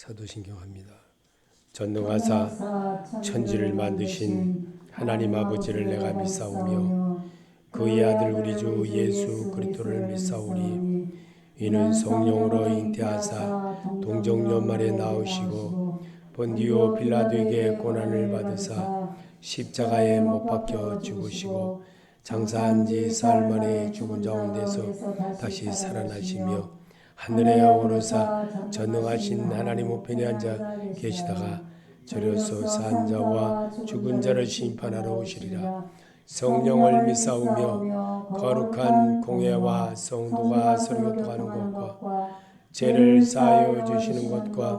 사도신경합니다. 전능하사 천지를 만드신 하나님 아버지를 내가 믿사오며 그의 아들 우리 주 예수 그리스도를 믿사오니 이는 성령으로 잉태하사 동정녀 말에 낳으시고 본디오 빌라도에게 고난을 받으사 십자가에 못 박혀 죽으시고 장사한 지 사흘 만에 죽은 가운데서 다시 살아나시며 하늘에 오르사 전능하신 하나님 우편에 앉아 계시다가 저려서 산 자와 죽은 자를 심판하러 오시리라. 성령을 믿사오며 거룩한 공회와 성도가 서로 교통하는 것과 죄를 사하여 주시는 것과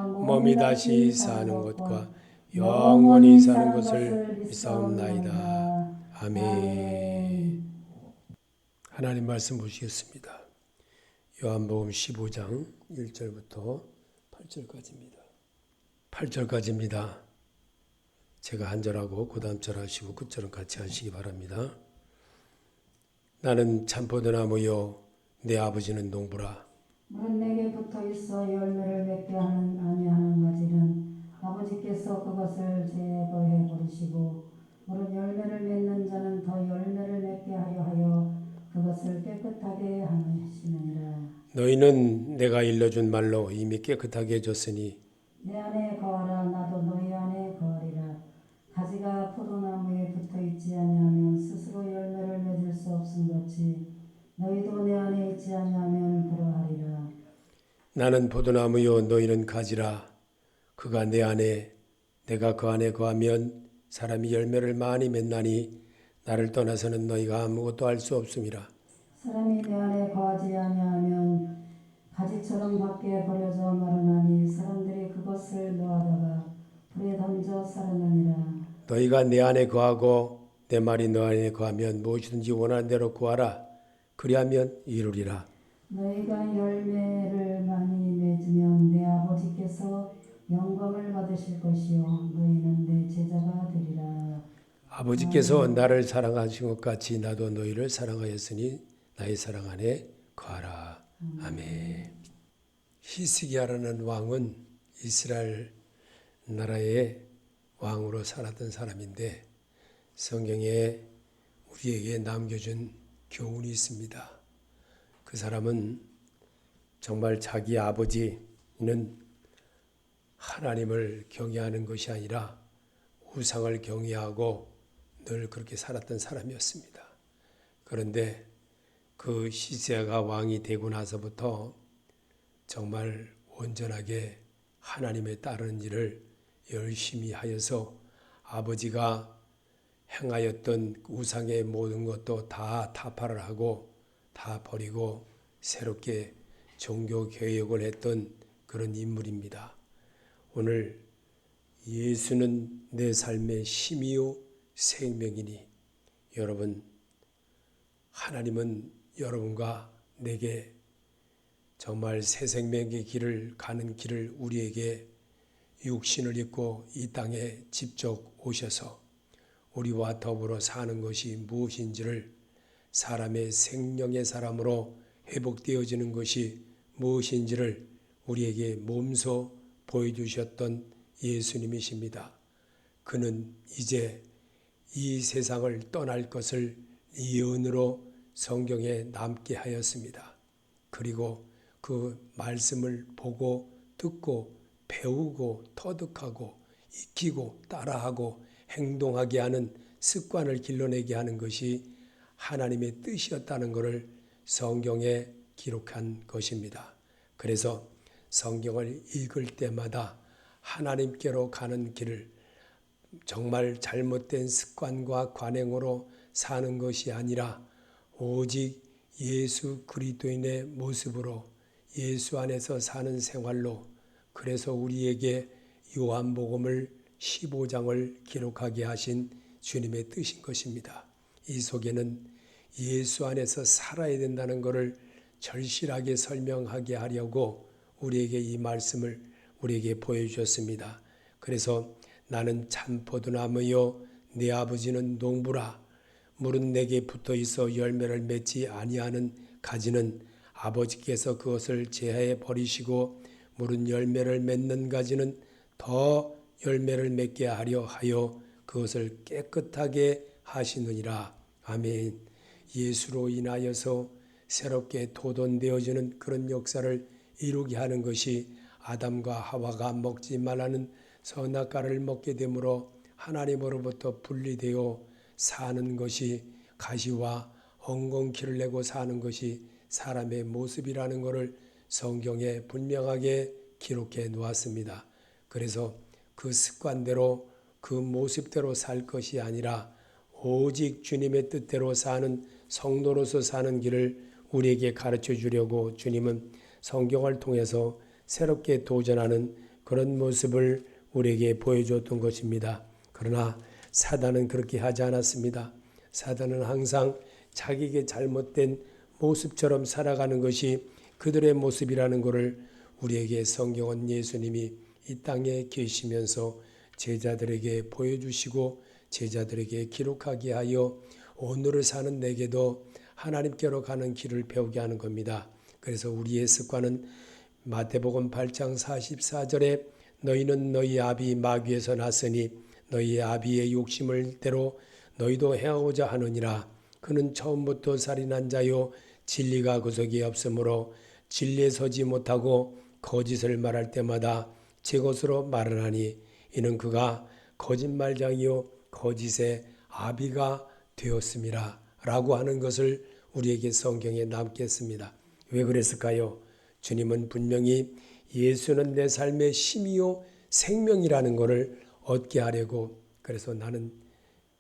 몸이 다시 사는 것과 영원히 사는 것을 믿사옵나이다. 아멘. 하나님 말씀 보시겠습니다. 요한복음 15장 1절부터 8절까지입니다. 8절까지입니다. 제가 한 절하고 그 다음 절 하시고 끝절은 같이 하시기 바랍니다. 나는 참포도나무요 내 아버지는 농부라. 물은 내게 붙어 있어 열매를 맺게 하는 아니하는 가지는 아버지께서 그것을 제거해 버리시고 물은 열매를 맺는 자는 더 열매를 맺게 하여 그것을 깨끗하게 하시느니라. 너희는 내가 일러준 말로 이미 깨끗하게 해줬으니 내 안에 거하라 나도 너희 안에 거하리라. 가지가 포도나무에 붙어 있지 아니하면 스스로 열매를 맺을 수 없음같이 너희도 내 안에 있지 아니하면 그러하리라. 나는 포도나무요 너희는 가지라. 그가 내 안에 내가 그 안에 거하면 사람이 열매를 많이 맺나니 나를 떠나서는 너희가 아무것도 할 수 없음이라. 사람이 내 안에 거하지 아니하면 가지처럼 밖에 버려져 마르나니 사람들이 그것을 놓아다가 불에 던져 살아나니라. 너희가 내 안에 거하고 내 말이 너 안에 거하면 무엇이든지 원하는 대로 구하라. 그리하면 이루리라. 너희가 열매를 많이 맺으면 내 아버지께서 영광을 받으실 것이요 너희는 내 제자가 되리라. 아버지께서 나를 사랑하신 것 같이 나도 너희를 사랑하였으니 나의 사랑 안에 거하라. 아멘. 히스기야라는 왕은 이스라엘 나라의 왕으로 살았던 사람인데 성경에 우리에게 남겨준 교훈이 있습니다. 그 사람은 정말 자기 아버지는 하나님을 경외하는 것이 아니라 우상을 경외하고 늘 그렇게 살았던 사람이었습니다. 그런데 그 시세가 왕이 되고 나서부터 정말 온전하게 하나님에 따르는 일을 열심히 하여서 아버지가 행하였던 우상의 모든 것도 다 타파를 하고 다 버리고 새롭게 종교 개혁을 했던 그런 인물입니다. 오늘 예수는 내 삶의 힘이요 생명이니 여러분 하나님은 여러분과 내게 정말 새 생명의 길을 가는 길을 우리에게 육신을 입고 이 땅에 직접 오셔서 우리와 더불어 사는 것이 무엇인지를 사람의 생명의 사람으로 회복되어지는 것이 무엇인지를 우리에게 몸소 보여주셨던 예수님이십니다. 그는 이제 이 세상을 떠날 것을 예언으로 성경에 남게 하였습니다. 그리고 그 말씀을 보고 듣고 배우고 터득하고 익히고 따라하고 행동하게 하는 습관을 길러내게 하는 것이 하나님의 뜻이었다는 것을 성경에 기록한 것입니다. 그래서 성경을 읽을 때마다 하나님께로 가는 길을 정말 잘못된 습관과 관행으로 사는 것이 아니라 오직 예수 그리스도인의 모습으로 예수 안에서 사는 생활로 그래서 우리에게 요한복음을 15장을 기록하게 하신 주님의 뜻인 것입니다. 이 속에는 예수 안에서 살아야 된다는 것을 절실하게 설명하게 하려고 우리에게 이 말씀을 우리에게 보여주셨습니다. 그래서 나는 참 포도나무요 내 아버지는 농부라. 물은 내게 붙어 있어 열매를 맺지 아니하는 가지는 아버지께서 그것을 제하해 버리시고 무른 열매를 맺는 가지는 더 열매를 맺게 하려 하여 그것을 깨끗하게 하시느니라. 아멘. 예수로 인하여서 새롭게 도돈되어지는 그런 역사를 이루게 하는 것이 아담과 하와가 먹지 말라는 선악과를 먹게 되므로 하나님으로부터 분리되어 사는 것이, 가시와 엉겅퀴를 내고 사는 것이 사람의 모습이라는 것을 성경에 분명하게 기록해 놓았습니다. 그래서 그 습관대로 그 모습대로 살 것이 아니라 오직 주님의 뜻대로 사는 성도로서 사는 길을 우리에게 가르쳐 주려고 주님은 성경을 통해서 새롭게 도전하는 그런 모습을 우리에게 보여줬던 것입니다. 그러나 사단은 그렇게 하지 않았습니다. 사단은 항상 자기에게 잘못된 모습처럼 살아가는 것이 그들의 모습이라는 것을 우리에게 성경은 예수님이 이 땅에 계시면서 제자들에게 보여주시고 제자들에게 기록하게 하여 오늘을 사는 내게도 하나님께로 가는 길을 배우게 하는 겁니다. 그래서 우리의 습관은 마태복음 8장 44절에 너희는 너희 아비 마귀에서 났으니 너희 아비의 욕심을 대로 너희도 행하고자 하느니라. 그는 처음부터 살인한 자요 진리가 그 속에 없으므로 진리에 서지 못하고 거짓을 말할 때마다 제 것으로 말을 하니 이는 그가 거짓말장이요 거짓의 아비가 되었음이라 라고 하는 것을 우리에게 성경에 남겼습니다. 왜 그랬을까요? 주님은 분명히 예수는 내 삶의 힘이요 생명이라는 것을 얻게 하려고, 그래서 나는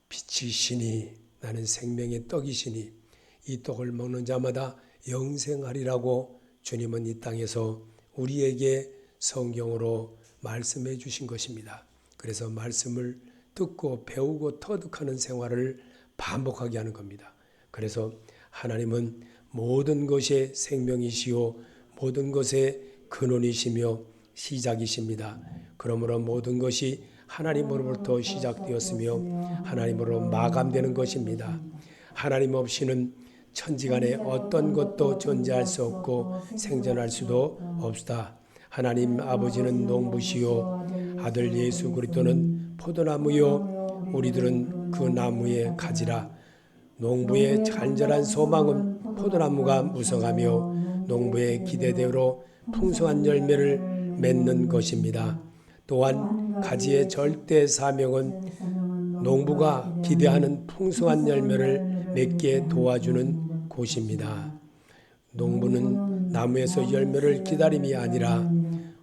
빛이시니 나는 생명의 떡이시니 이 떡을 먹는 자마다 영생하리라고 주님은 이 땅에서 우리에게 성경으로 말씀해 주신 것입니다. 그래서 말씀을 듣고 배우고 터득하는 생활을 반복하게 하는 겁니다. 그래서 하나님은 모든 것의 생명이시요 모든 것의 근원이시며 시작이십니다. 그러므로 모든 것이 하나님으로부터 시작되었으며 하나님으로 마감되는 것입니다. 하나님 없이는 천지간에 어떤 것도 존재할 수 없고 생존할 수도 없다. 하나님 아버지는 농부시요 아들 예수 그리스도는 포도나무요 우리들은 그 나무의 가지라. 농부의 간절한 소망은 포도나무가 무성하며 농부의 기대대로 풍성한 열매를 맺는 것입니다. 또한 가지의 절대 사명은 농부가 기대하는 풍성한 열매를 맺게 도와주는 곳입니다. 농부는 나무에서 열매를 기다림이 아니라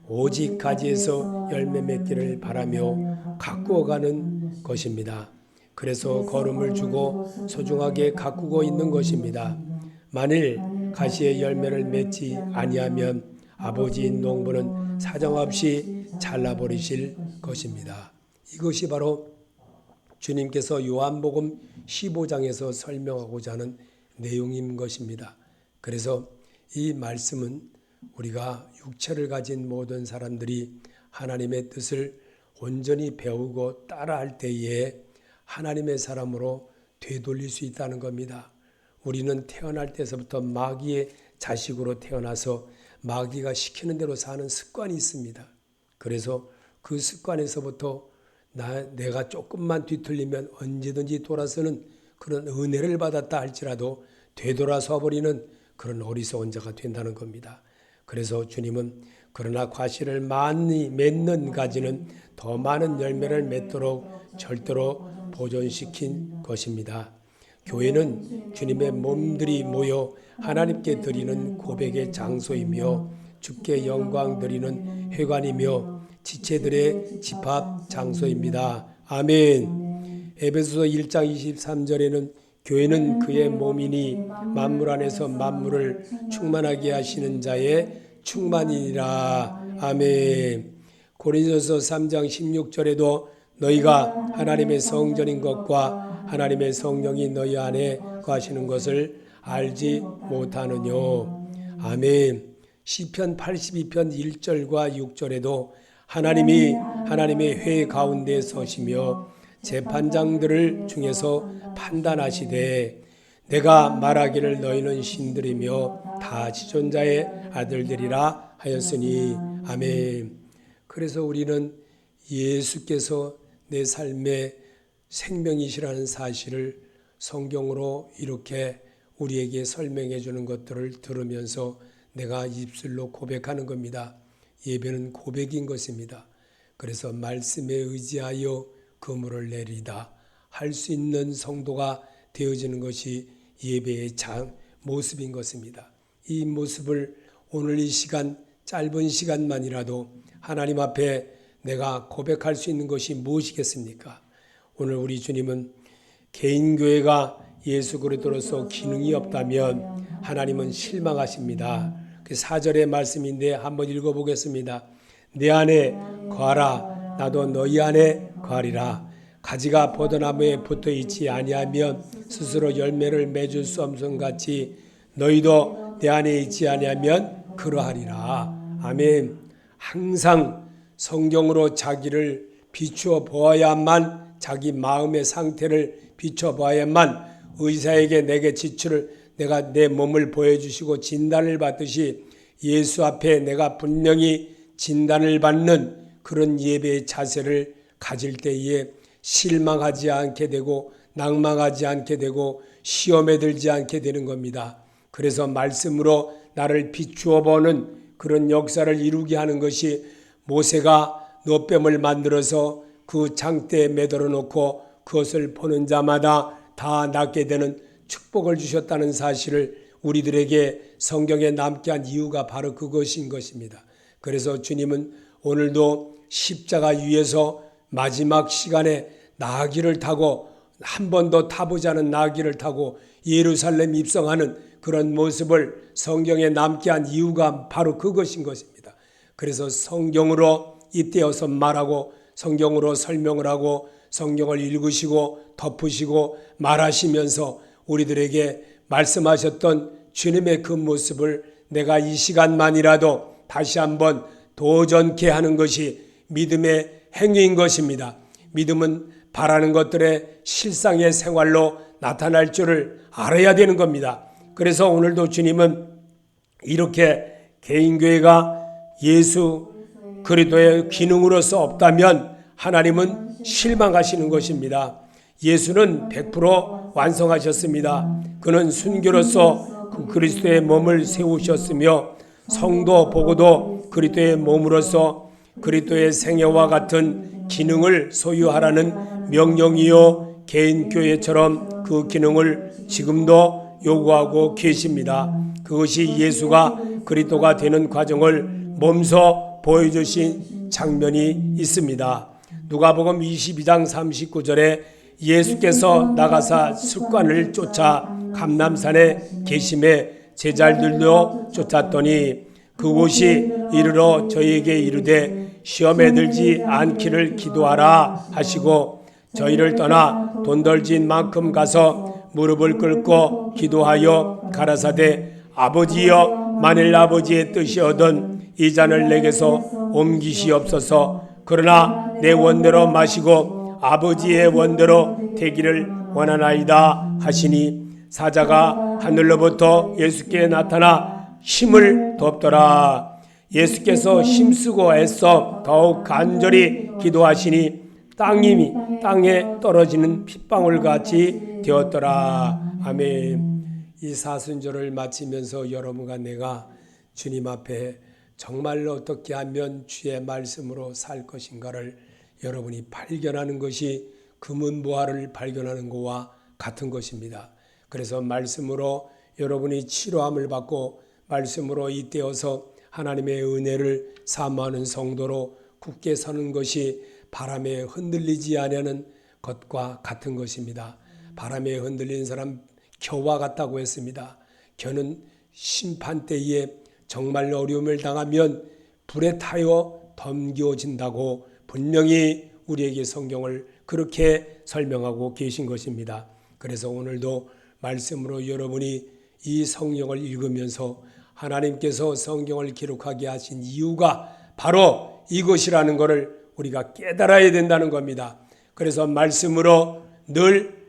오직 가지에서 열매 맺기를 바라며 가꾸어가는 것입니다. 그래서 거름을 주고 소중하게 가꾸고 있는 것입니다. 만일 가시의 열매를 맺지 아니하면 아버지인 농부는 사정없이 잘라버리실 것입니다. 이것이 바로 주님께서 요한복음 15장에서 설명하고자 하는 내용인 것입니다. 그래서 이 말씀은 우리가 육체를 가진 모든 사람들이 하나님의 뜻을 온전히 배우고 따라할 때에 하나님의 사람으로 되돌릴 수 있다는 겁니다. 우리는 태어날 때서부터 마귀의 자식으로 태어나서 마귀가 시키는 대로 사는 습관이 있습니다. 그래서 그 습관에서부터 내가 조금만 뒤틀리면 언제든지 돌아서는 그런 은혜를 받았다 할지라도 되돌아서 버리는 그런 어리석은 자가 된다는 겁니다. 그래서 주님은 그러나 과실을 많이 맺는 가지는 더 많은 열매를 맺도록 절대로 보존시킨 것입니다. 교회는 주님의 몸들이 모여 하나님께 드리는 고백의 장소이며 주께 영광 드리는 회관이며 지체들의 집합 장소입니다. 아멘. 에베소서 1장 23절에는 교회는 그의 몸이니 만물 안에서 만물을 충만하게 하시는 자의 충만이니라. 아멘. 고린도서 3장 16절에도 너희가 하나님의 성전인 것과 하나님의 성령이 너희 안에 거하시는 것을 알지 못하느뇨. 아멘. 시편 82편 1절과 6절에도 하나님이 하나님의 회 가운데 서시며 재판장들을 중에서 판단하시되 내가 말하기를 너희는 신들이며 다 지존자의 아들들이라 하였으니 아멘. 그래서 우리는 예수께서 내 삶의 생명이시라는 사실을 성경으로 이렇게 우리에게 설명해 주는 것들을 들으면서 내가 입술로 고백하는 겁니다. 예배는 고백인 것입니다. 그래서 말씀에 의지하여 그물을 내리다 할 수 있는 성도가 되어지는 것이 예배의 모습인 것입니다. 이 모습을 오늘 이 시간, 짧은 시간만이라도 하나님 앞에 내가 고백할 수 있는 것이 무엇이겠습니까? 오늘 우리 주님은 개인교회가 예수 그리스도로서 기능이 없다면 하나님은 실망하십니다. 그 4절의 말씀인데 한번 읽어보겠습니다. 내 안에 거하라, 나도 너희 안에 거하리라. 가지가 포도나무에 붙어 있지 아니하면 스스로 열매를 맺을 수 없음 같이 너희도 내 안에 있지 아니하면 그러하리라. 아멘. 항상 성경으로 자기를 비추어 보아야만, 자기 마음의 상태를 비춰 보아야만 의사에게 내게 내가 내 몸을 보여주시고 진단을 받듯이 예수 앞에 내가 분명히 진단을 받는 그런 예배의 자세를 가질 때에 실망하지 않게 되고 낭망하지 않게 되고 시험에 들지 않게 되는 겁니다. 그래서 말씀으로 나를 비추어 보는 그런 역사를 이루게 하는 것이 모세가 노뱀을 만들어서 그 장대에 매달아 놓고 그것을 보는 자마다 다 낫게 되는 축복을 주셨다는 사실을 우리들에게 성경에 남게 한 이유가 바로 그것인 것입니다. 그래서 주님은 오늘도 십자가 위에서 마지막 시간에 나귀를 타고 한 번도 타보지 않은 나귀를 타고 예루살렘 입성하는 그런 모습을 성경에 남게 한 이유가 바로 그것인 것입니다. 그래서 성경으로 잇대어서 말하고 성경으로 설명을 하고 성경을 읽으시고 덮으시고 말하시면서 우리들에게 말씀하셨던 주님의 그 모습을 내가 이 시간만이라도 다시 한번 도전케 하는 것이 믿음의 행위인 것입니다. 믿음은 바라는 것들의 실상의 생활로 나타날 줄을 알아야 되는 겁니다. 그래서 오늘도 주님은 이렇게 개인교회가 예수 그리스도의 기능으로서 없다면 하나님은 실망하시는 것입니다. 예수는 100% 완성하셨습니다. 그는 순교로서 그 그리스도의 몸을 세우셨으며 성도 보고도 그리스도의 몸으로서 그리스도의 생애와 같은 기능을 소유하라는 명령이요 개인교회처럼 그 기능을 지금도 요구하고 계십니다. 그것이 예수가 그리스도가 되는 과정을 몸소 보여주신 장면이 있습니다. 누가복음 22장 39절에 예수께서 나가사 습관을 쫓아 감람산에 계심에 제자들도 쫓았더니 그곳이 이르러 저희에게 이르되 시험에 들지 않기를 기도하라 하시고 저희를 떠나 돈덜진 만큼 가서 무릎을 꿇고 기도하여 가라사대 아버지여 만일 아버지의 뜻이거든 이 잔을 내게서 옮기시옵소서. 그러나 내 원대로 마시고 아버지의 원대로 되기를 원하나이다 하시니 사자가 하늘로부터 예수께 나타나 힘을 돕더라. 예수께서 힘쓰고 애써 더욱 간절히 기도하시니 땅에 떨어지는 핏방울같이 되었더라. 아멘. 이 사순절을 마치면서 여러분과 내가 주님 앞에 정말로 어떻게 하면 주의 말씀으로 살 것인가를 여러분이 발견하는 것이 금은보화를 발견하는 것과 같은 것입니다. 그래서 말씀으로 여러분이 치료함을 받고 말씀으로 잇대어서 하나님의 은혜를 사모하는 성도로 굳게 서는 것이 바람에 흔들리지 아니하는 것과 같은 것입니다. 바람에 흔들리는 사람 겨와 같다고 했습니다. 겨는 심판 때에 정말 어려움을 당하면 불에 타여 덤겨진다고 분명히 우리에게 성경을 그렇게 설명하고 계신 것입니다. 그래서 오늘도 말씀으로 여러분이 이 성경을 읽으면서 하나님께서 성경을 기록하게 하신 이유가 바로 이것이라는 것을 우리가 깨달아야 된다는 겁니다. 그래서 말씀으로 늘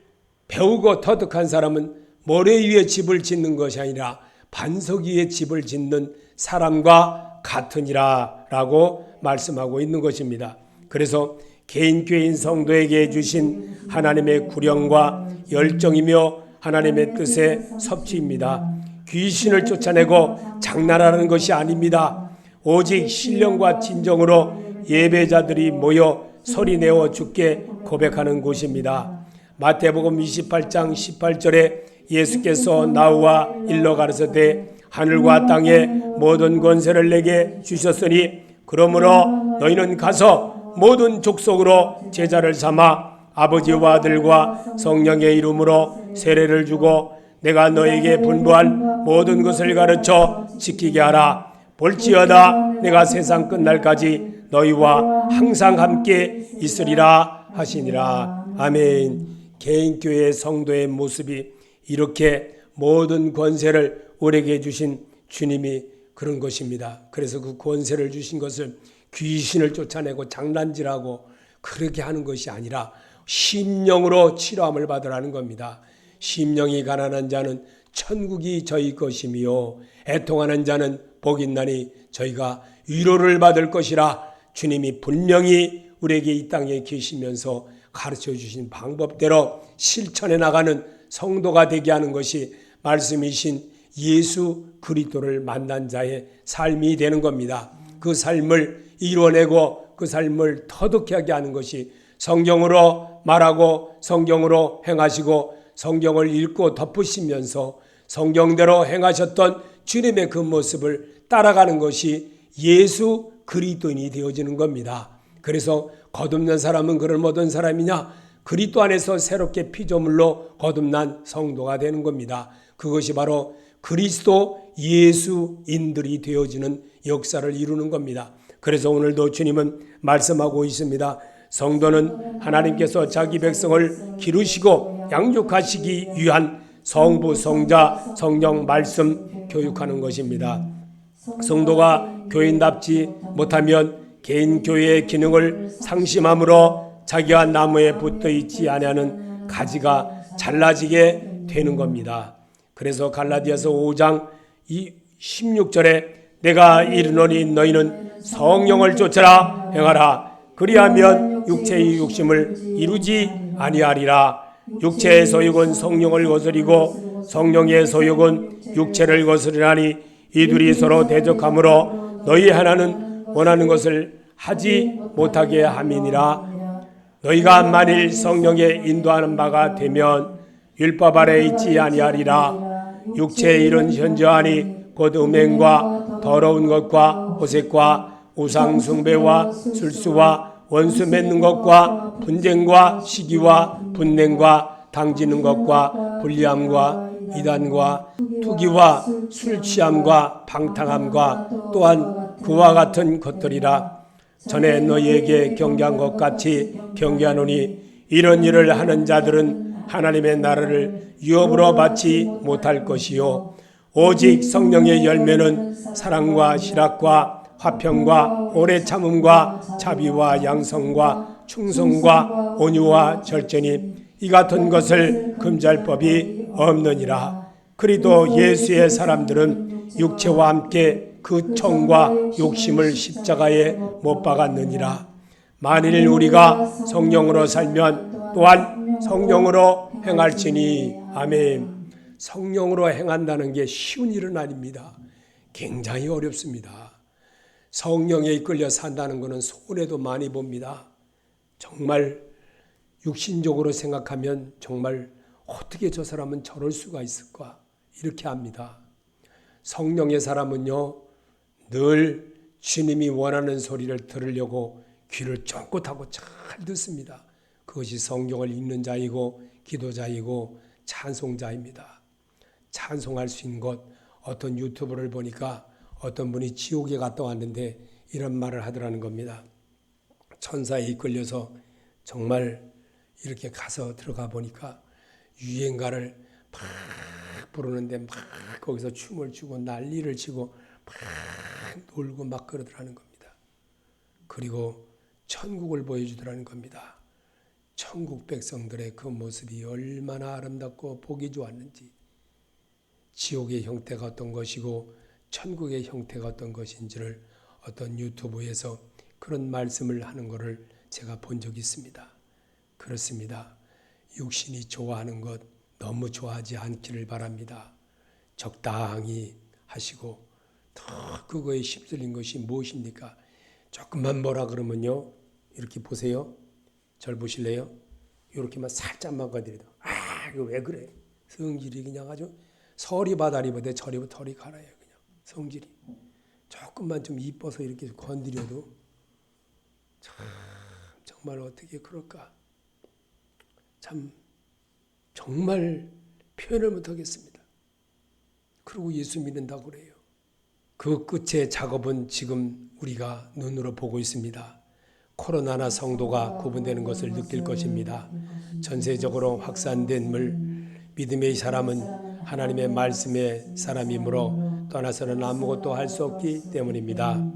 배우고 터득한 사람은 모래 위에 집을 짓는 것이 아니라 반석 위에 집을 짓는 사람과 같으니라 라고 말씀하고 있는 것입니다. 그래서 개인교인 성도에게 주신 하나님의 구령과 열정이며 하나님의 뜻의 섭취입니다. 귀신을 쫓아내고 장난하는 것이 아닙니다. 오직 신령과 진정으로 예배자들이 모여 소리내어 주께 고백하는 곳입니다. 마태복음 28장 18절에 예수께서 나와 일러 가르치되 하늘과 땅의 모든 권세를 내게 주셨으니 그러므로 너희는 가서 모든 족속으로 제자를 삼아 아버지와 아들과 성령의 이름으로 세례를 주고 내가 너에게 분부한 모든 것을 가르쳐 지키게 하라. 볼지어다 내가 세상 끝날까지 너희와 항상 함께 있으리라 하시니라. 아멘. 개인교회 성도의 모습이 이렇게 모든 권세를 우리에게 주신 주님이 그런 것입니다. 그래서 그 권세를 주신 것을 귀신을 쫓아내고 장난질하고 그렇게 하는 것이 아니라 심령으로 치료함을 받으라는 겁니다. 심령이 가난한 자는 천국이 저희 것이며 애통하는 자는 복 있나니 저희가 위로를 받을 것이라. 주님이 분명히 우리에게 이 땅에 계시면서 가르쳐 주신 방법대로 실천해 나가는 성도가 되게 하는 것이 말씀이신 예수 그리스도를 만난 자의 삶이 되는 겁니다. 그 삶을 이뤄내고 그 삶을 터득하게 하는 것이 성경으로 말하고 성경으로 행하시고 성경을 읽고 덮으시면서 성경대로 행하셨던 주님의 그 모습을 따라가는 것이 예수 그리스도인이 되어지는 겁니다. 그래서 거듭난 사람은 그런 어떤 사람이냐? 그리스도 안에서 새롭게 피조물로 거듭난 성도가 되는 겁니다. 그것이 바로 그리스도 예수인들이 되어지는 역사를 이루는 겁니다. 그래서 오늘도 주님은 말씀하고 있습니다. 성도는 하나님께서 자기 백성을 기르시고 양육하시기 위한 성부, 성자, 성령 말씀 교육하는 것입니다. 성도가 교인답지 못하면 개인 교회의 기능을 상심함으로 자기가 나무에 붙어 있지 아니하는 가지가 잘라지게 되는 겁니다. 그래서 갈라디아서 5장 16절에 내가 이르노니 너희는 성령을 쫓아라 행하라. 그리하면 육체의 욕심을 이루지 아니하리라. 육체의 소욕은 성령을 거스리고 성령의 소욕은 육체를 거스리나니 이둘이 서로 대적하므로 너희 하나는 원하는 것을 하지 못하게 함이니라. 너희가 만일 성령의 인도하는 바가 되면 율법 아래 있지 아니하리라. 육체의 일은 현저하니 곧 음행과 더러운 것과 호색과 우상 숭배와 술수와 원수 맺는 것과 분쟁과 시기와 분냉과 당지는 것과 불리함과 이단과 투기와 술 취함과 방탕함과 또한 그와 같은 것들이라. 전에 너희에게 경계한 것 같이 경계하노니 이런 일을 하는 자들은 하나님의 나라를 유업으로 받지 못할 것이요 오직 성령의 열매는 사랑과 실학과 화평과 오래 참음과 자비와 양성과 충성과 온유와 절제니 이 같은 것을 금지할 법이 없느니라. 그리도 예수의 사람들은 육체와 함께 그 청과 욕심을 십자가에 못 박았느니라. 만일 우리가 성령으로 살면 또한 성령으로 행할지니. 아멘. 성령으로 행한다는 게 쉬운 일은 아닙니다. 굉장히 어렵습니다. 성령에 이끌려 산다는 것은 손해도 많이 봅니다. 정말 육신적으로 생각하면 정말 어떻게 저 사람은 저럴 수가 있을까 이렇게 합니다. 성령의 사람은요 늘 주님이 원하는 소리를 들으려고 귀를 쫑긋하고 잘 듣습니다. 그것이 성경을 읽는 자이고 기도자이고 찬송자입니다. 찬송할 수 있는 것, 어떤 유튜브를 보니까 어떤 분이 지옥에 갔다 왔는데 이런 말을 하더라는 겁니다. 천사에 이끌려서 정말 이렇게 가서 들어가 보니까 유행가를 막 부르는데 막 거기서 춤을 추고 난리를 치고 막 놀고 막 그러더라는 겁니다. 그리고 천국을 보여주더라는 겁니다. 천국 백성들의 그 모습이 얼마나 아름답고 보기 좋았는지 지옥의 형태가 어떤 것이고 천국의 형태가 어떤 것인지를 어떤 유튜브에서 그런 말씀을 하는 것을 제가 본 적이 있습니다. 그렇습니다. 육신이 좋아하는 것 너무 좋아하지 않기를 바랍니다. 적당히 하시고 더 그거에 휩쓸린 것이 무엇입니까? 조금만 뭐라 그러면요. 이렇게 보세요. 절 보실래요? 이렇게만 살짝만 건드려도 이거 왜 그래? 성질이 그냥 아주 서리 바다리보다 저리 털이 갈아요. 그냥 성질이. 조금만 좀 이뻐서 이렇게 건드려도 정말 어떻게 그럴까? 참 정말 표현을 못하겠습니다. 그리고 예수 믿는다고 그래요. 그 끝의 작업은 지금 우리가 눈으로 보고 있습니다. 코로나나 성도가 구분되는 것을 느낄 것입니다. 전세적으로 확산된 믿음의 사람은 하나님의 말씀의 사람이므로 떠나서는 아무것도 할 수 없기 때문입니다.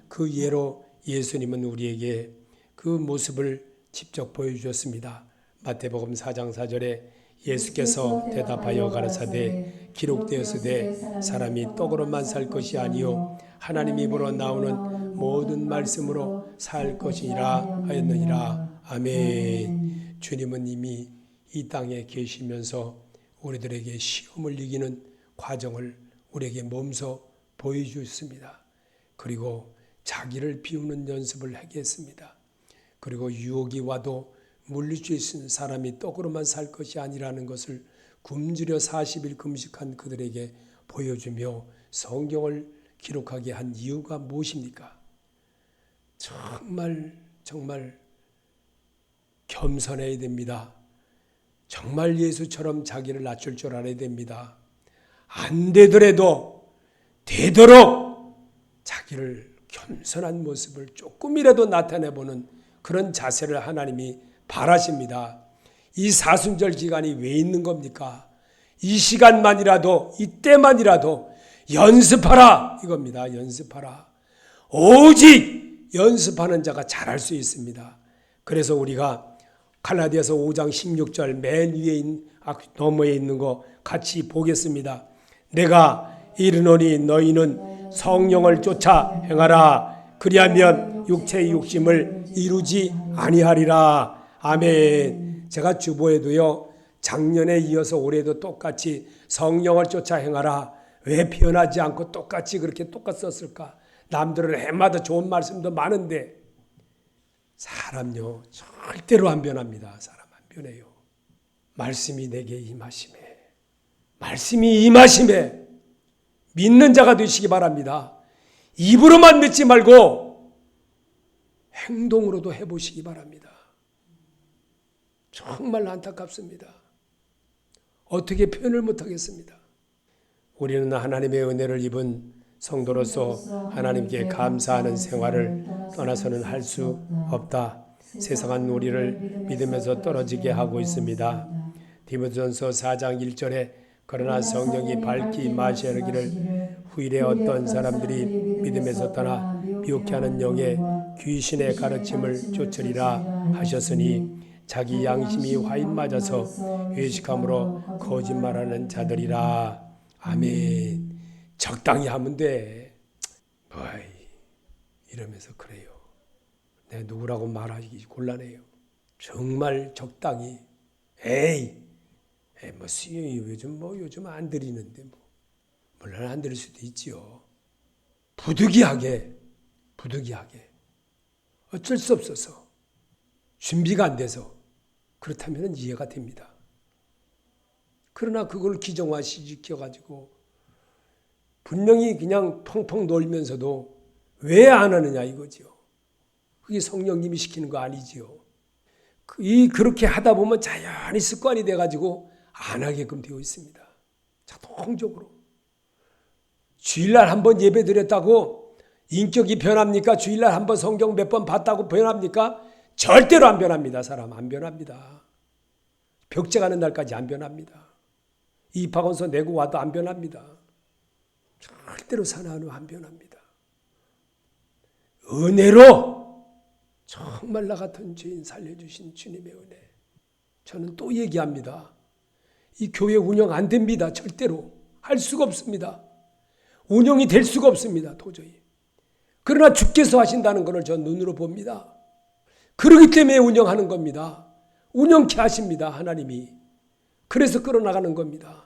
그 예로 예수님은 우리에게 그 모습을 직접 보여주셨습니다. 마태복음 4장 4절에 예수께서 대답하여 가라사대 기록되었으되 사람이 떡으로만 살 것이 아니요 하나님 입으로 나오는 모든 말씀으로 살 것이니라 하였느니라. 아멘. 주님은 이미 이 땅에 계시면서 우리들에게 시험을 이기는 과정을 우리에게 몸소 보여주셨습니다. 그리고 자기를 비우는 연습을 하게 했습니다. 그리고 유혹이 와도 물리칠 수 있는 사람이 떡으로만 살 것이 아니라는 것을 굶주려 40일 금식한 그들에게 보여주며 성경을 기록하게 한 이유가 무엇입니까? 정말 겸손해야 됩니다. 정말 예수처럼 자기를 낮출 줄 알아야 됩니다. 안 되더라도 되도록 자기를 겸손한 모습을 조금이라도 나타내보는 그런 자세를 하나님이 바라십니다. 이 사순절 기간이 왜 있는 겁니까? 이 시간만이라도 이때만이라도 연습하라 이겁니다. 연습하라. 오직 연습하는 자가 잘할 수 있습니다. 그래서 우리가 갈라디아서 5장 16절 맨 위에 너머에 있는 거 같이 보겠습니다. 내가 이르노니 너희는 성령을 쫓아 행하라. 그리하면 육체의 욕심을 이루지 아니하리라. 아멘. 제가 주보에도요. 작년에 이어서 올해도 똑같이 성령을 쫓아 행하라. 왜 변하지 않고 똑같이 그렇게 썼을까? 남들은 해마다 좋은 말씀도 많은데 사람요 절대로 안 변합니다. 사람 안 변해요. 말씀이 내게 임하심에 말씀이 임하심에 믿는 자가 되시기 바랍니다. 입으로만 믿지 말고 행동으로도 해보시기 바랍니다. 정말 안타깝습니다. 어떻게 표현을 못하겠습니다. 우리는 하나님의 은혜를 입은 성도로서 하나님께 감사하는 생활을 떠나서는 할 수 없다. 세상은 우리를 믿음에서 떨어지게 하고 있습니다. 디모데전서 4장 1절에 그러나 성령이 밝히 임하시기를 후일에 어떤 사람들이 믿음에서 떠나 미혹해 하는 영의 귀신의 가르침을 쫓으리라 하셨으니 자기 양심이 화인 맞아서 외식함으로 거짓말하는 자들이라. 아멘. 적당히 하면 돼. 이러면서 그래요. 내가 누구라고 말하기 곤란해요. 정말 적당히. 수요일 요즘 안 드리는데 물론 안 드릴 수도 있지요. 부득이하게 어쩔 수 없어서 준비가 안 돼서 그렇다면 이해가 됩니다. 그러나 그걸 기정화시켜가지고 분명히 그냥 펑펑 놀면서도 왜 안 하느냐 이거지요. 그게 성령님이 시키는 거 아니지요. 그렇게 하다 보면 자연히 습관이 돼가지고 안 하게끔 되어 있습니다. 자동적으로. 주일날 한번 예배 드렸다고 인격이 변합니까? 주일날 한번 성경 몇 번 봤다고 변합니까? 절대로 안 변합니다. 사람 안 변합니다. 벽제 가는 날까지 안 변합니다. 입학원서 내고 와도 안 변합니다. 절대로 사나운 안 변합니다. 은혜로 정말 나 같은 죄인 살려주신 주님의 은혜. 저는 또 얘기합니다. 이 교회 운영 안 됩니다. 절대로 할 수가 없습니다. 운영이 될 수가 없습니다. 도저히. 그러나 주께서 하신다는 것을 저 눈으로 봅니다. 그러기 때문에 운영하는 겁니다. 운영케 하십니다. 하나님이. 그래서 끌어나가는 겁니다.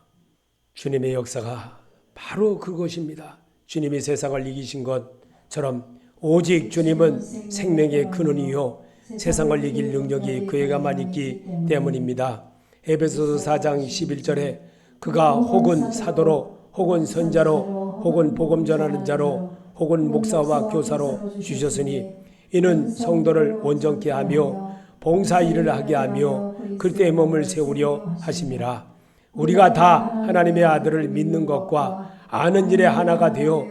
주님의 역사가 바로 그것입니다. 주님이 세상을 이기신 것처럼 오직 주님은 생명의 근원이요 세상을 이길 능력이 그에게만 있기 때문입니다. 에베소서 4장 11절에 그가 혹은 사도로 혹은 선자로 혹은 복음 전하는 자로 혹은 목사와 교사로 주셨으니 이는 성도를 온전케 하며 봉사 일을 하게 하며 그리스도의 몸을 세우려 하심이라. 우리가 다 하나님의 아들을 믿는 것과 아는 일에 하나가 되어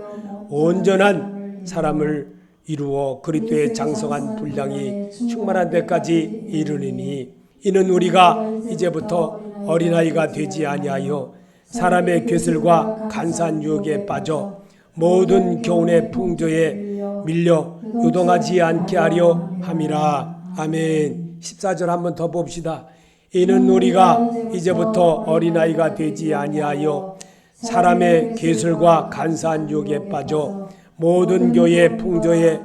온전한 사람을 이루어 그리스도의 장성한 분량이 충만한 데까지 이르리니 이는 우리가 이제부터 어린아이가 되지 아니하여 사람의 괴술과 간사한 유혹에 빠져 모든 교훈의 풍조에 밀려 요동하지 않게 하려 함이라. 아멘. 14절 한번 더 봅시다. 이는 우리가 이제부터 어린아이가 되지 아니하여 사람의 괴술과 간사한 유혹에 빠져 모든 교의 풍조에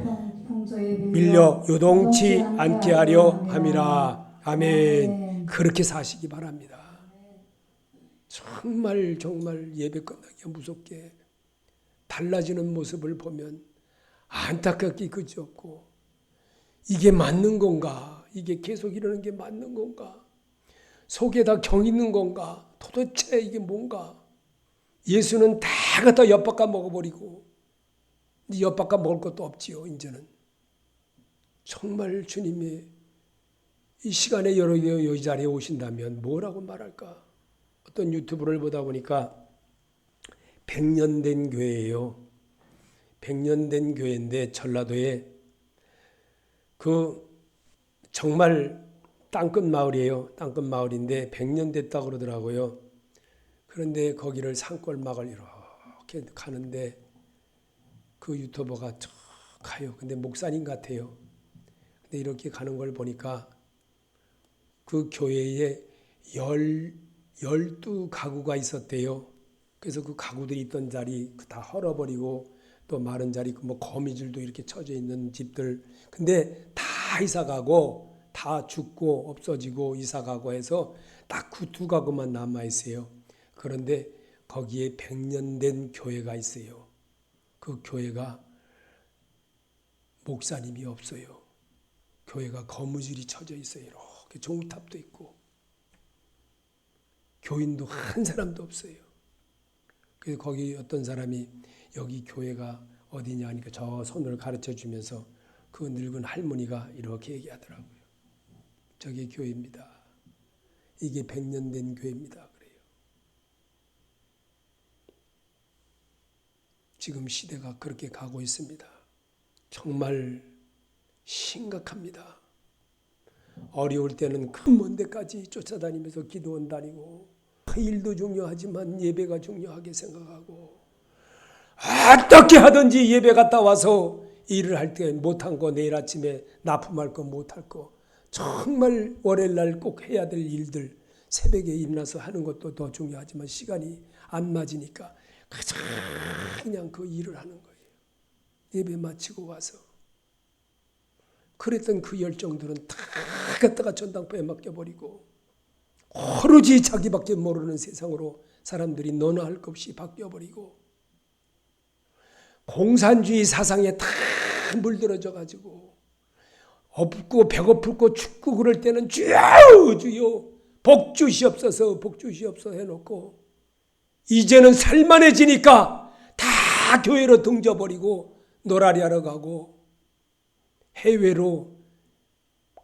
밀려 요동치 않게 하려 함이라. 아멘. 그렇게 사시기 바랍니다. 정말 예배 끝나기 무섭게 달라지는 모습을 보면 안타깝기 그지없고 이게 맞는 건가? 이게 계속 이러는 게 맞는 건가? 속에 다 경 있는 건가? 도대체 이게 뭔가? 예수는 다 갖다 엿바꿔 먹어버리고 엿바꿔 먹을 것도 없지요. 이제는 정말 주님이 이 시간에 여기 자리에 오신다면 뭐라고 말할까? 어떤 유튜브를 보다 보니까 100년 된 교회예요. 100년 된 교회인데 전라도에 그 정말 땅끝 마을이에요. 땅끝 마을인데 100년 됐다고 그러더라고요. 그런데 거기를 산골마을 이렇게 가는데 그 유튜버가 쭉 가요. 근데 목사님 같아요. 근데 이렇게 가는 걸 보니까 그 교회에 12가구가 있었대요. 그래서 그 가구들이 있던 자리 다 헐어버리고 또 마른 자리 뭐 거미줄도 이렇게 쳐져 있는 집들. 근데 다 이사가고 다 죽고 없어지고 이사가고 해서 딱 그 2가구만 남아있어요. 그런데 거기에 100년 된 교회가 있어요. 그 교회가 목사님이 없어요. 교회가 거무줄이 쳐져 있어요. 이렇게 종탑도 있고 교인도 한 사람도 없어요. 그래서 거기 어떤 사람이 여기 교회가 어디냐 하니까 저 손을 가르쳐 주면서 그 늙은 할머니가 이렇게 얘기하더라고요. 저게 교회입니다. 이게 100년 된 교회입니다. 그래요. 지금 시대가 그렇게 가고 있습니다. 정말 심각합니다. 어려울 때는 그 먼 데까지 쫓아다니면서 기도원 다니고 일도 중요하지만 예배가 중요하게 생각하고 어떻게 하든지 예배 갔다 와서 일을 할 때 못한 거 내일 아침에 납품할 거 못할 거 정말 월요일날 꼭 해야 될 일들 새벽에 일어나서 하는 것도 더 중요하지만 시간이 안 맞으니까 그냥 그 일을 하는 거예요. 예배 마치고 와서. 그랬던 그 열정들은 다 갖다가 전당포에 맡겨버리고 오로지 자기밖에 모르는 세상으로 사람들이 너나 할 것 없이 바뀌어버리고 공산주의 사상에 다 물들어져 가지고 없고 배고프고 춥고 그럴 때는 주여 주여 복주시옵소서 복주시옵소서 해놓고 이제는 살만해지니까 다 교회로 등져버리고 노라리 하러 가고 해외로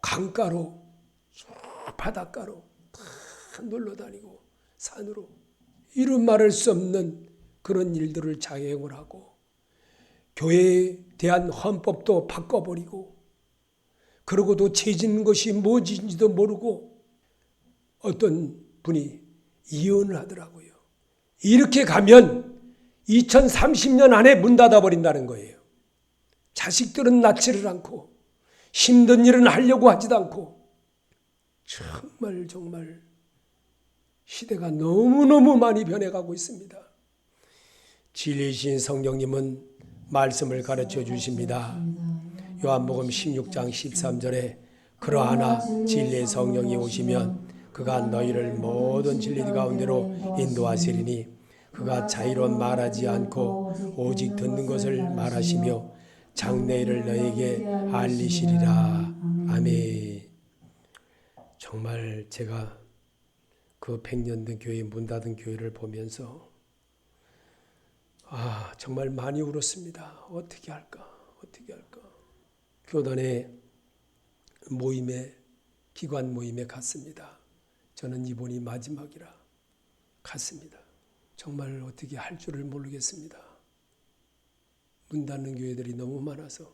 강가로 바닷가로 다 놀러 다니고 산으로 이런 말할 수 없는 그런 일들을 자행을 하고 교회에 대한 헌법도 바꿔버리고 그러고도 죄짓는 것이 무엇인지도 모르고 어떤 분이 이혼을 하더라고요. 이렇게 가면 2030년 안에 문 닫아버린다는 거예요. 자식들은 낳지를 않고 힘든 일은 하려고 하지도 않고 정말 시대가 너무너무 많이 변해가고 있습니다. 진리이신 성령님은 말씀을 가르쳐 주십니다. 요한복음 16장 13절에 그러하나 진리의 성령이 오시면 그가 너희를 모든 진리 가운데로 인도하시리니 그가 자의로 말하지 않고 오직 듣는 것을 말하시며 장래일을 너희에게 알리시리라. 아멘. 정말 제가 그 100년 된 교회, 문 닫은 교회를 보면서 정말 많이 울었습니다. 어떻게 할까? 교단의 모임에, 기관 모임에 갔습니다. 저는 이번이 마지막이라 갔습니다. 정말 어떻게 할 줄을 모르겠습니다. 문 닫는 교회들이 너무 많아서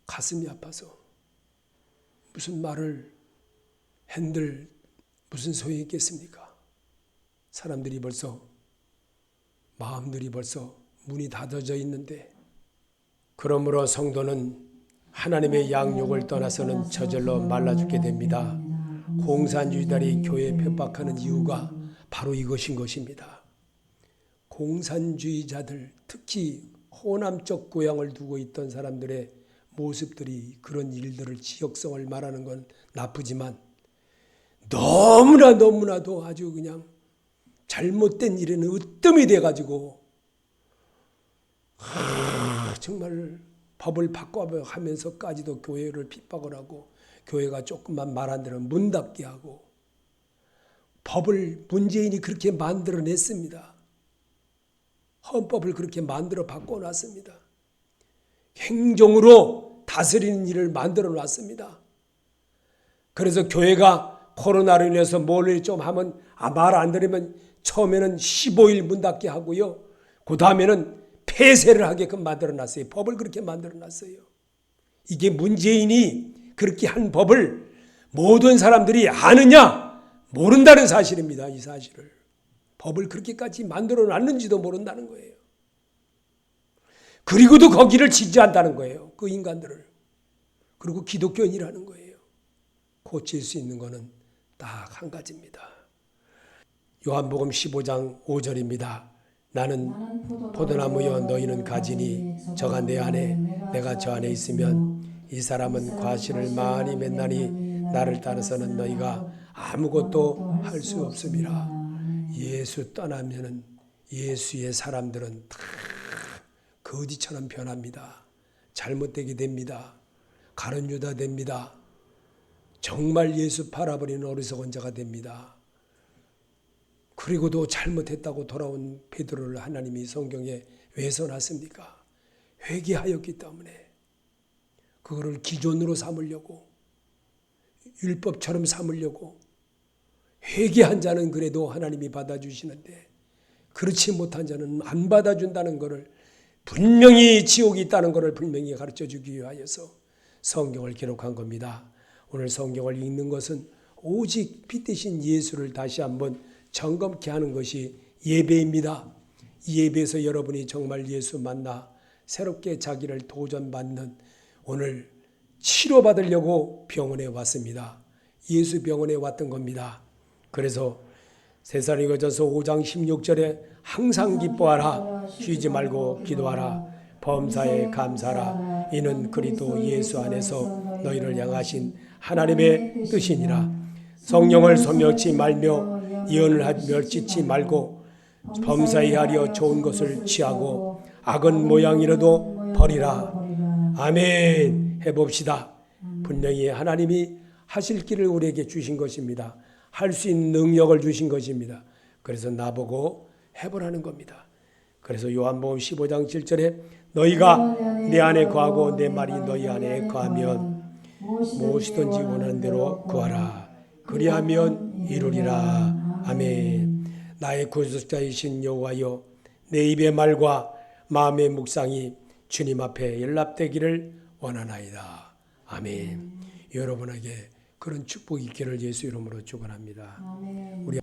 가슴이 아파서 무슨 말을 한들 무슨 소용이 있겠습니까? 사람들이 벌써 마음들이 벌써 문이 닫아져 있는데, 그러므로 성도는 하나님의 양육을 떠나서는 저절로 말라 죽게 됩니다. 공산주의자들이 교회에 편박하는 이유가 바로 이것인 것입니다. 공산주의자들, 특히 호남적 고향을 두고 있던 사람들의 모습들이 그런 일들을, 지역성을 말하는 건 나쁘지만 너무나도 아주 그냥 잘못된 일에는 으뜸이 돼가지고 정말 법을 바꿔하면서까지도 교회를 핍박을 하고, 교회가 조금만 말 안 들으면 문 닫게 하고, 법을 문재인이 그렇게 만들어냈습니다. 헌법을 그렇게 만들어 바꿔놨습니다. 행정으로 다스리는 일을 만들어 놨습니다. 그래서 교회가 코로나로 인해서 뭘 좀 하면 말 안 들으면 처음에는 15일 문 닫게 하고요. 그 다음에는 폐쇄를 하게끔 만들어놨어요. 법을 그렇게 만들어놨어요. 이게 문재인이 그렇게 한 법을 모든 사람들이 아느냐? 모른다는 사실입니다. 이 사실을. 법을 그렇게까지 만들어놨는지도 모른다는 거예요. 그리고도 거기를 지지한다는 거예요. 그 인간들을. 그리고 기독교인이라는 거예요. 고칠 수 있는 거는 딱 한 가지입니다. 요한복음 15장 5절입니다. 나는 포도나무여 너희는 가지니 저가 내 안에 내가 저 안에 있으면 이 사람은 과실을 많이 맺나니 나를 따라서는 너희가 아무것도 할 수 없음이라. 예수 떠나면은 예수의 사람들은 다 거지처럼 변합니다. 잘못되게 됩니다. 가룟 유다 됩니다. 정말 예수 팔아버리는 어리석은 자가 됩니다. 그리고도 잘못했다고 돌아온 베드로를 하나님이 성경에 왜 써놨습니까? 회개하였기 때문에. 그거를 기존으로 삼으려고, 율법처럼 삼으려고. 회개한 자는 그래도 하나님이 받아주시는데 그렇지 못한 자는 안 받아준다는 것을, 분명히 지옥이 있다는 것을 분명히 가르쳐주기 위하여서 성경을 기록한 겁니다. 오늘 성경을 읽는 것은 오직 빛 대신 예수를 다시 한번 점검케 하는 것이 예배입니다. 이 예배에서 여러분이 정말 예수 만나 새롭게 자기를 도전받는, 오늘 치료받으려고 병원에 왔습니다. 예수 병원에 왔던 겁니다. 그래서 세살이거전서 5장 16절에 항상 기뻐하라, 쉬지 말고 기도하라, 범사에 감사하라, 이는 그리스도 예수 안에서 너희를 향하신 하나님의 뜻이니라. 성령을 소멸치 말며 예언을 하며 찢지 말고 범사에 하려 좋은 것을 취하고 악은 모양이라도 버리라. 아멘. 해봅시다. 분명히 하나님이 하실 길을 우리에게 주신 것입니다. 할 수 있는 능력을 주신 것입니다. 그래서 나보고 해보라는 겁니다. 그래서 요한복음 15장 7절에 너희가 내 안에 거하고 내 말이 너희 안에 거하면 무엇이든지 원하는 대로 구하라. 그리하면 이루리라. 아멘. 나의 구속자이신 여호와여, 내 입의 말과 마음의 묵상이 주님 앞에 연락되기를 원하나이다. 아멘. 여러분에게 그런 축복이 있기를 예수 이름으로 축원합니다. 아멘. 우리